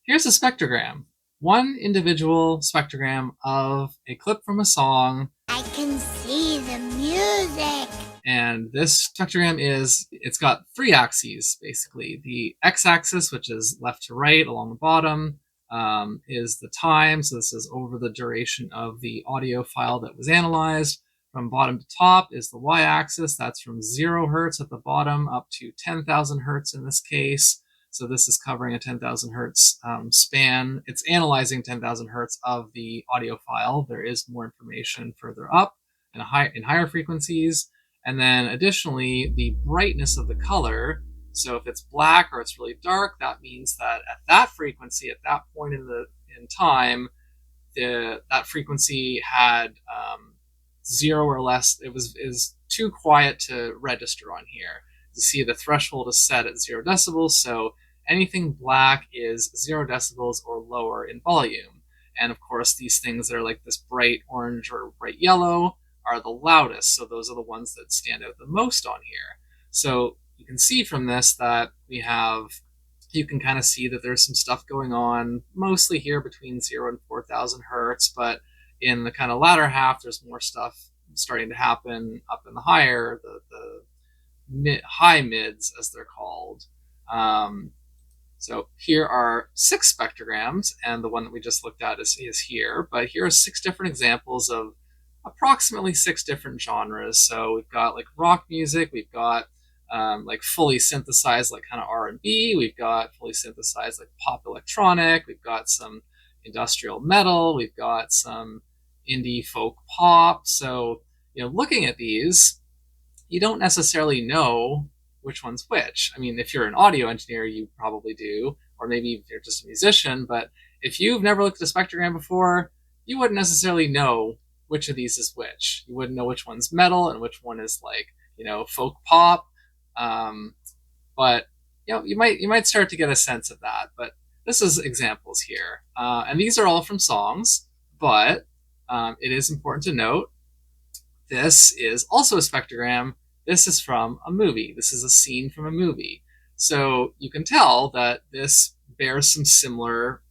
Here's a spectrogram, one individual spectrogram of a clip from a song. I can see the music. And this spectrogram it's got three axes, basically. The x-axis, which is left to right along the bottom, is the time. So this is over the duration of the audio file that was analyzed. From bottom to top is the y-axis. That's from 0 hertz at the bottom up to 10,000 hertz in this case. So this is covering a 10,000 hertz span. It's analyzing 10,000 hertz of the audio file. There is more information further up in higher frequencies. And then additionally, the brightness of the color. So if it's black or it's really dark, that means that at that frequency, at that point in time, that frequency had 0 or less. It is too quiet to register on here. You see the threshold is set at 0 decibels, so anything black is 0 decibels or lower in volume. And of course, these things that are like this bright orange or bright yellow are the loudest, so those are the ones that stand out the most on here. So you can see from this that you can kind of see that there's some stuff going on, mostly here between 0 and 4,000 hertz, but in the kind of latter half, there's more stuff starting to happen up in the higher, the high mids, as they're called. So here are 6 spectrograms, and the one that we just looked at is here. But here are 6 different examples of approximately 6 different genres. So we've got like rock music, we've got like fully synthesized like kind of R&B, we've got fully synthesized like pop electronic, we've got some industrial metal, we've got some indie folk pop. So, looking at these, you don't necessarily know which one's which. I mean, if you're an audio engineer, you probably do, or maybe if you're just a musician, but if you've never looked at a spectrogram before, you wouldn't necessarily know which of these is which. You wouldn't know which one's metal and which one is like, folk pop. But you might start to get a sense of that. But this is examples here, and these are all from songs. But it is important to note this is also a spectrogram. This is from a movie. This is a scene from a movie. So you can tell that this bears some similar.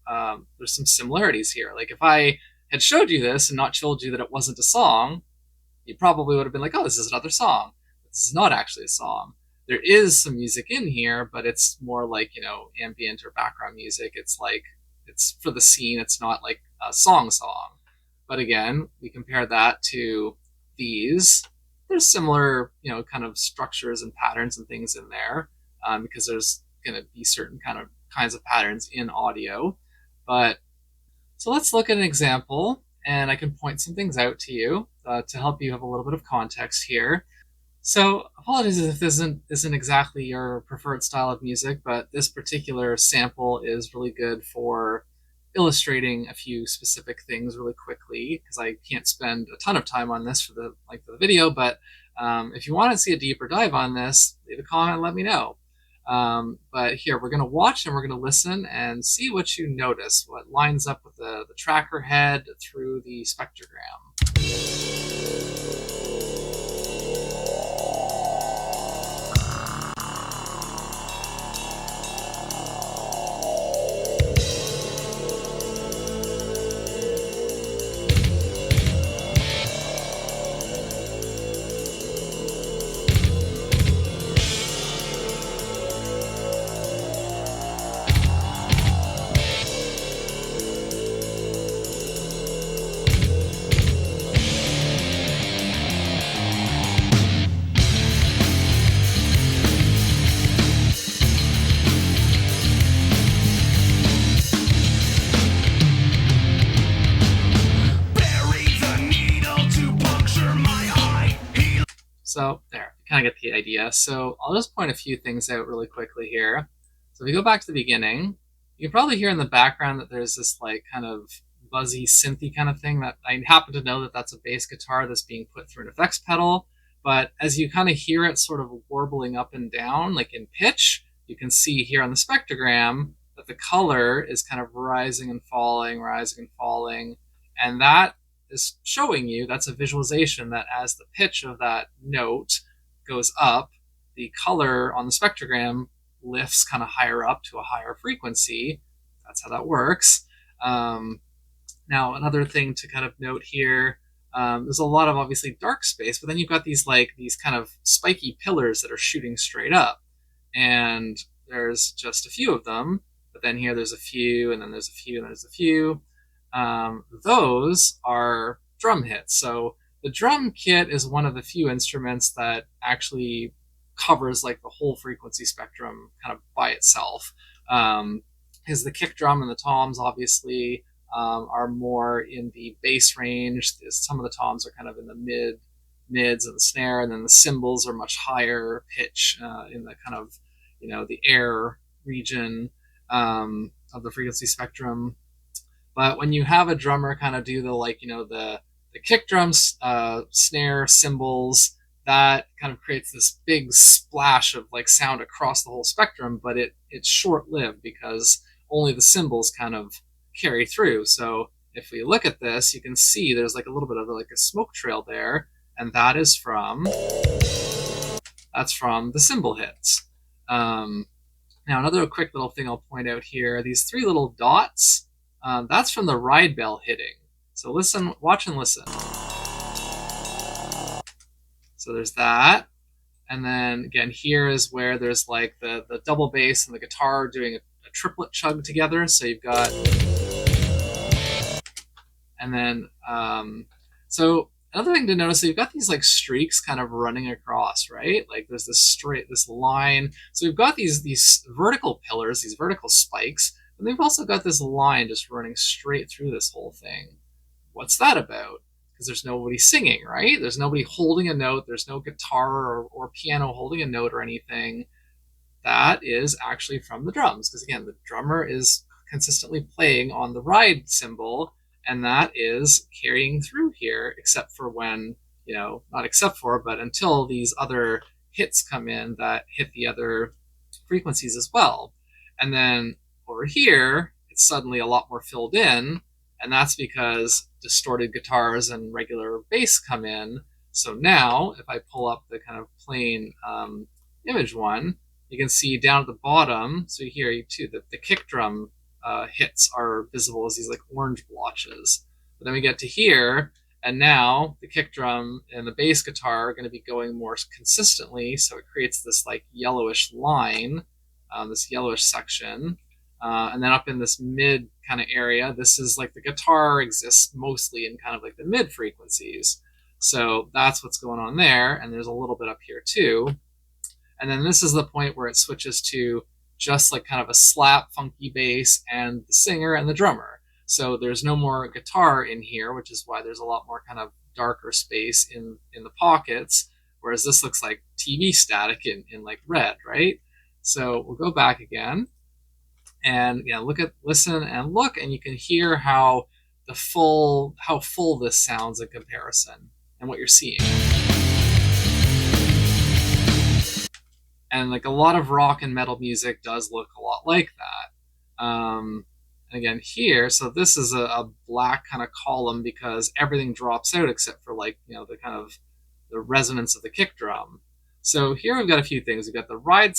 There's some similarities here. Like if I had showed you this and not told you that it wasn't a song, you probably would have been like, "Oh, this is another song." This is not actually a song. There is some music in here, but it's more like ambient or background music. It's like it's for the scene. It's not like a song. But again, we compare that to these. There's similar, kind of structures and patterns and things in there, because there's going to be certain kinds of patterns in audio. But so let's look at an example, and I can point some things out to you to help you have a little bit of context here. So apologies if this isn't exactly your preferred style of music, but this particular sample is really good for illustrating a few specific things really quickly, because I can't spend a ton of time on this for the video. But if you want to see a deeper dive on this, leave a comment and let me know. But here we're going to watch and we're going to listen and see what you notice, what lines up with the tracker head through the spectrogram. So there, you kind of get the idea. So I'll just point a few things out really quickly here. So if we go back to the beginning, you can probably hear in the background that there's this like kind of buzzy synthy kind of thing that I happen to know that that's a bass guitar that's being put through an effects pedal. But as you kind of hear it sort of warbling up and down, like in pitch, you can see here on the spectrogram that the color is kind of rising and falling, rising and falling. And that is showing you, that's a visualization that as the pitch of that note goes up, the color on the spectrogram lifts kind of higher up to a higher frequency. that's how that works. Now, another thing to kind of note here, there's a lot of obviously dark space, but then you've got these kind of spiky pillars that are shooting straight up, and there's just a few of them. But then here there's a few, and then there's a few, and there's a few. Those are drum hits. So the drum kit is one of the few instruments that actually covers like the whole frequency spectrum kind of by itself. Because the kick drum and the toms obviously are more in the bass range. Some of the toms are kind of in the mids and the snare, and then the cymbals are much higher pitch in the kind of the air region of the frequency spectrum. But when you have a drummer kind of do the kick drums, snare, cymbals, that kind of creates this big splash of like sound across the whole spectrum. But it's short lived because only the cymbals kind of carry through. So if we look at this, you can see there's like a little bit of like a smoke trail there, and that's from the cymbal hits. Now, another quick little thing I'll point out here: these three little dots. That's from the ride bell hitting. So listen, watch and listen. So there's that. And then again, here is where there's like the double bass and the guitar doing a triplet chug together. So you've got, and then, so another thing to notice, so you've got these like streaks kind of running across, right? Like there's this line. So we've got these vertical pillars, these vertical spikes, and they've also got this line just running straight through this whole thing. What's that about? Because there's nobody singing, right? There's nobody holding a note. There's no guitar or piano holding a note or anything. That is actually from the drums. Because again, the drummer is consistently playing on the ride cymbal, and that is carrying through here, except for when, not except for, but until these other hits come in that hit the other frequencies as well. And then over here, it's suddenly a lot more filled in, and that's because distorted guitars and regular bass come in. So now, if I pull up the kind of plain image one, you can see down at the bottom, so here you too, the kick drum hits are visible as these like orange blotches. But then we get to here, and now the kick drum and the bass guitar are going to be going more consistently, so it creates this like yellowish line, this yellowish section. And then up in this mid kind of area, this is like the guitar exists mostly in kind of like the mid frequencies. So that's what's going on there. And there's a little bit up here too. And then this is the point where it switches to just like kind of a slap funky bass and the singer and the drummer. So there's no more guitar in here, which is why there's a lot more kind of darker space in the pockets. Whereas this looks like TV static in like red, right? So we'll go back again. And listen and look, and you can hear how full this sounds in comparison and what you're seeing. And like a lot of rock and metal music does look a lot like that. And again here, so this is a black kind of column because everything drops out except for like the kind of the resonance of the kick drum. So here we've got a few things. We've got the ride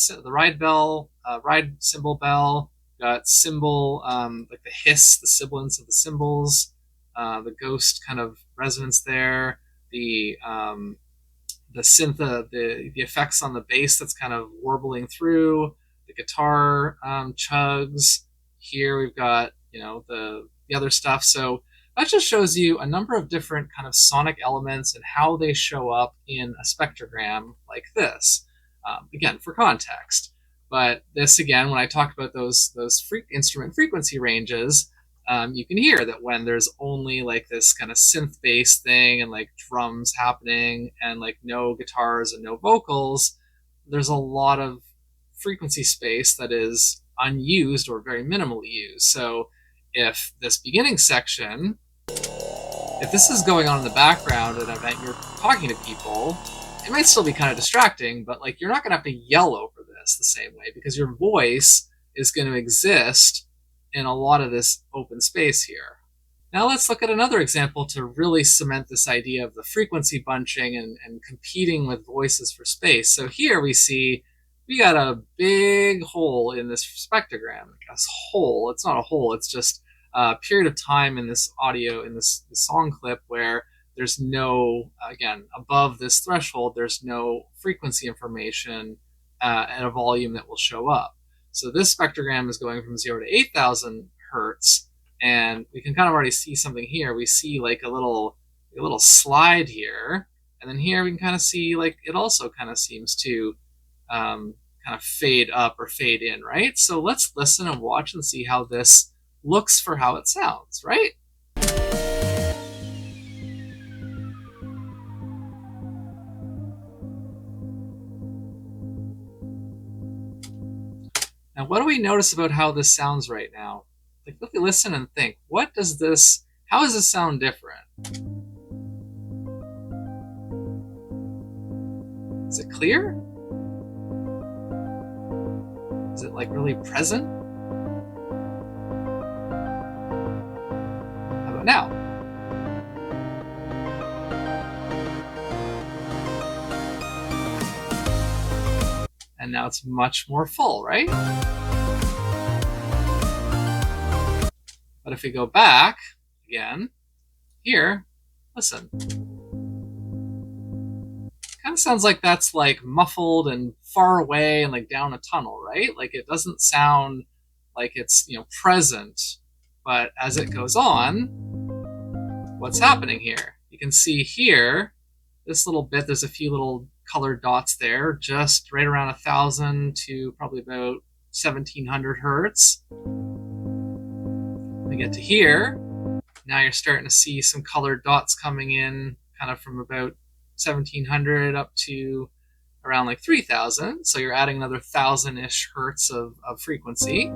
cymbal bell. Got cymbal, like the hiss, the sibilance of the cymbals, the ghost kind of resonance there, the synth, the effects on the bass that's kind of warbling through, the guitar chugs. Here we've got the other stuff. So that just shows you a number of different kind of sonic elements and how they show up in a spectrogram like this. Again, for context. But this, again, when I talk about those instrument frequency ranges, you can hear that when there's only like this kind of synth bass thing and like drums happening and like no guitars and no vocals, there's a lot of frequency space that is unused or very minimally used. So if this beginning section, if this is going on in the background at an event, you're talking to people, it might still be kind of distracting, but like you're not going to have to yell over this the same way because your voice is going to exist in a lot of this open space here. Now let's look at another example to really cement this idea of the frequency bunching and competing with voices for space. So here we see we got a big hole in this spectrogram. Like a hole. It's not a hole. It's just a period of time in this audio, in this song clip, where there's no, again, above this threshold, there's no frequency information at a volume that will show up. So this spectrogram is going from 0 to 8,000 hertz, and we can kind of already see something here. We see like a little slide here, and then here we can kind of see like it also kind of seems to kind of fade up or fade in, right? So let's listen and watch and see how this looks for how it sounds, right? Now, what do we notice about how this sounds right now? Like, look, listen and think. How does this sound different? Is it clear? Is it like really present? How about now? And now it's much more full, right? But if we go back again, here, listen. Kind of sounds like that's like muffled and far away and like down a tunnel, right? Like it doesn't sound like it's, present. But as it goes on, what's happening here? You can see here, this little bit, there's a few little colored dots there, just right around 1,000 to probably about 1,700 hertz. When we get to here, now you're starting to see some colored dots coming in kind of from about 1,700 up to around like 3,000. So you're adding another 1,000-ish hertz of frequency.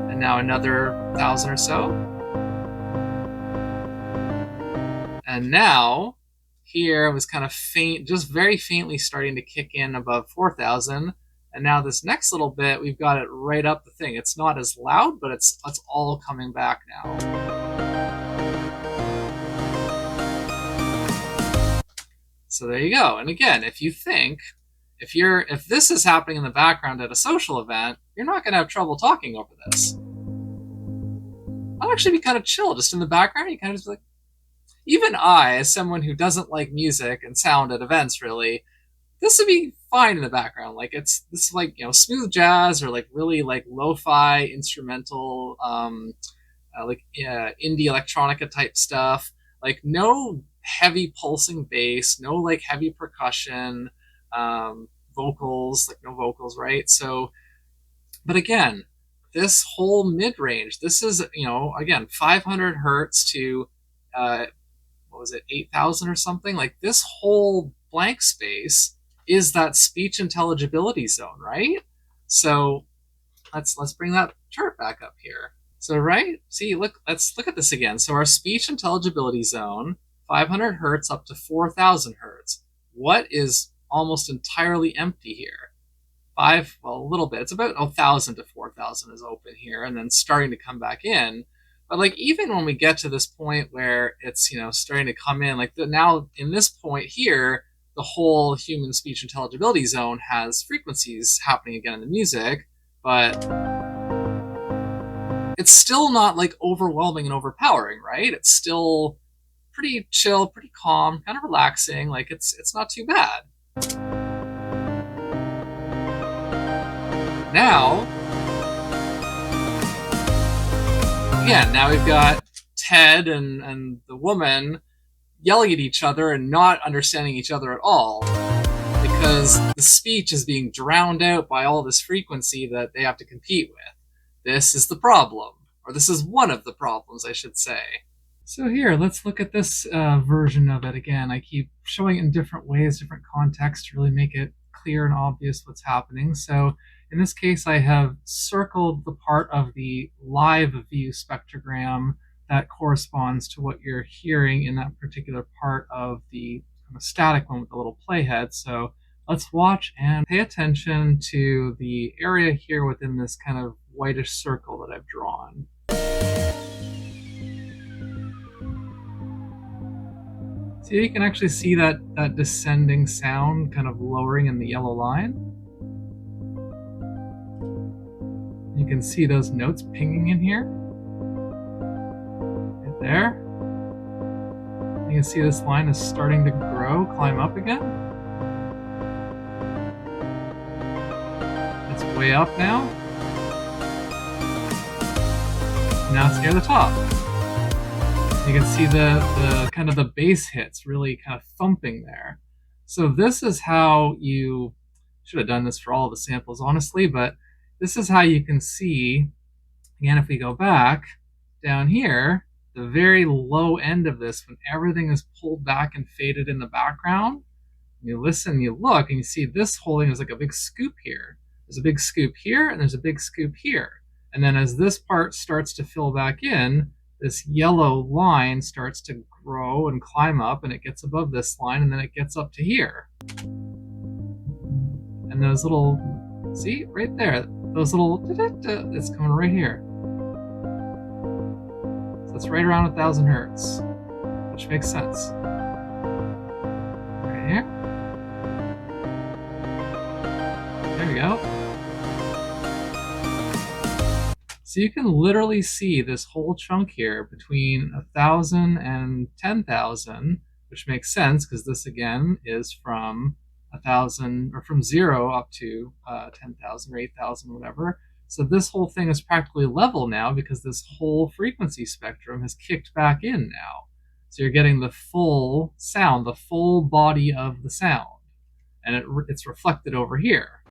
And now another 1,000 or so. And now here it was kind of faint, just very faintly starting to kick in above 4,000. And now this next little bit, we've got it right up the thing. It's not as loud, but it's all coming back now. So there you go. And again, if you think, if this is happening in the background at a social event, you're not going to have trouble talking over this. I'll actually be kind of chill just in the background. You kind of just be like, even I, as someone who doesn't like music and sound at events really, this would be fine in the background. Like this is like, smooth jazz or like really like lo-fi instrumental, indie electronica type stuff. Like no heavy pulsing bass, no like heavy percussion, vocals, like no vocals, right? So, but again, this whole mid-range, this is, again, 500 hertz to, 8,000 or something? Like this whole blank space is that speech intelligibility zone, right? So let's bring that chart back up here. So, right, see, let's look at this again. So our speech intelligibility zone, 500 hertz up to 4,000 hertz. What is almost entirely empty here? A little bit. It's about 1,000 to 4,000 is open here, and then starting to come back in. But like even when we get to this point where it's starting to come in, like now in this point here, the whole human speech intelligibility zone has frequencies happening again in the music, but it's still not like overwhelming and overpowering, right? It's still pretty chill, pretty calm, kind of relaxing. Like it's not too bad. Now, again, now we've got Ted and the woman yelling at each other and not understanding each other at all because the speech is being drowned out by all this frequency that they have to compete with. This is the problem, or this is one of the problems, I should say. So here, let's look at this version of it again. I keep showing it in different ways, different contexts to really make it clear and obvious what's happening. So in this case, I have circled the part of the live view spectrogram that corresponds to what you're hearing in that particular part of the kind of static one with the little playhead. So let's watch and pay attention to the area here within this kind of whitish circle that I've drawn. So you can actually see that descending sound kind of lowering in the yellow line. You can see those notes pinging in here. Right there. You can see this line is starting to grow, climb up again. It's way up now. Now it's near the top. You can see the kind of the bass hits really kind of thumping there. So this is how you should have done this for all the samples, honestly, but this is how you can see, again, if we go back down here, the very low end of this, when everything is pulled back and faded in the background, you listen, you look, and you see this whole thing is like a big scoop here. There's a big scoop here, and there's a big scoop here. And then as this part starts to fill back in, this yellow line starts to grow and climb up, and it gets above this line, and then it gets up to here. And those little, see, right there, those little, it's coming right here. So it's right around 1,000 hertz, which makes sense. Right here. There we go. So you can literally see this whole chunk here between 1,000 and 10,000, which makes sense because this again is from 1,000 or from 0 up to 10,000 or 8,000, whatever. So this whole thing is practically level now because this whole frequency spectrum has kicked back in now. So you're getting the full sound, the full body of the sound, and it's reflected over here.